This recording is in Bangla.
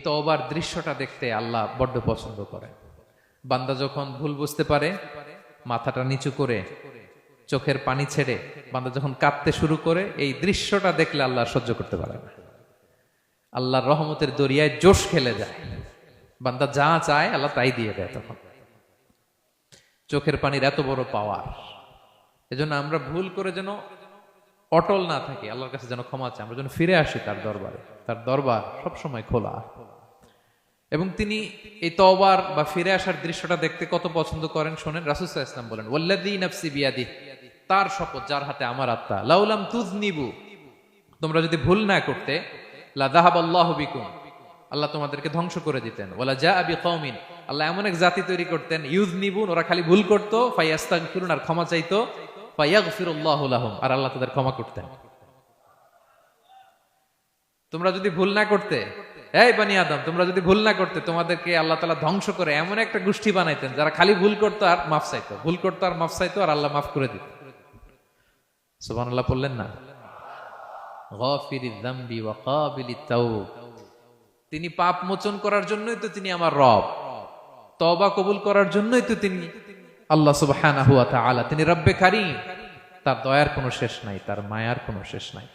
তওবার দৃশ্যটা দেখতে আল্লাহ বড্ড পছন্দ করেন। বান্দা যখন ভুল বুঝতে পারে, মাথাটা নিচু করে চোখের পানি ছেড়ে বান্দা যখন কাঁদতে শুরু করে, এই দৃশ্যটা দেখলে আল্লাহ সহ্য করতে পারে না। আল্লাহর রহমতের দরিয়ায় জোশ খেলে যায়, বান্দা যা চায় আল্লাহ তাই দিয়ে দেয়। তখন চোখের পানির এত বড় পাওয়ার। এজন্য আমরা ভুল করে যেন অটল না থাকি, আল্লাহর কাছে যেন ক্ষমা চাই, আমরা যেন ফিরে আসি তার দরবারে। তার দরবার সবসময় খোলা। এবং তিনি এই তওবার বা ফিরে আসার দৃশ্যটা দেখতে কত পছন্দ করেন শোনেন। রাসূল সাল্লাল্লাহু আলাইহি ওয়াসাল্লাম বলেন, ওয়াল্লাযী নাফসি বিয়াদিহি, তার শপথ যার হাতে আমার আত্মা, লাউলাম তুযনিবু, তোমরা যদি ভুল না করতে, লা যাহাবাল্লাহু বিকুম, আল্লাহ তোমাদেরকে ধ্বংস করে দিতেন। ওয়ালা জাআ বিকওমিন, আল্লাহ এমন এক জাতি তৈরি করতেন, ইউযনিবুন, ওরা খালি ভুল করত, ফায়াস্তাগফিরুন, আর ক্ষমা চাইতো, ফায়াগফিরুল্লাহু লাহুম, আর আল্লাহ তাদের ক্ষমা করতেন। তোমরা যদি ভুল না করতে, এই বনি আদম, তোমরা যদি ভুল না করতে, তোমাদেরকে আল্লাহ তাআলা ধ্বংস করে এমন একটা গোষ্ঠী বানাইতেন যারা খালি ভুল করতো আর মাফ চাইতো, ভুল করতো আর মাফ চাইতো, আর আল্লাহ মাফ করে দিত। সুবহানাল্লাহ পড়লেন না? গাফিরিয যামবি ওয়া কাবিলিত তাওব, তিনি পাপ মোচন করার জন্যই তো তিনি আমার রব, তওবা কবুল করার জন্যই তো তিনি আল্লাহ সুবহানাহু ওয়া তাআলা, তিনি রব্বে কারীম। তার দয়ার কোনো শেষ নাই, তার মায়ার কোনো শেষ নাই।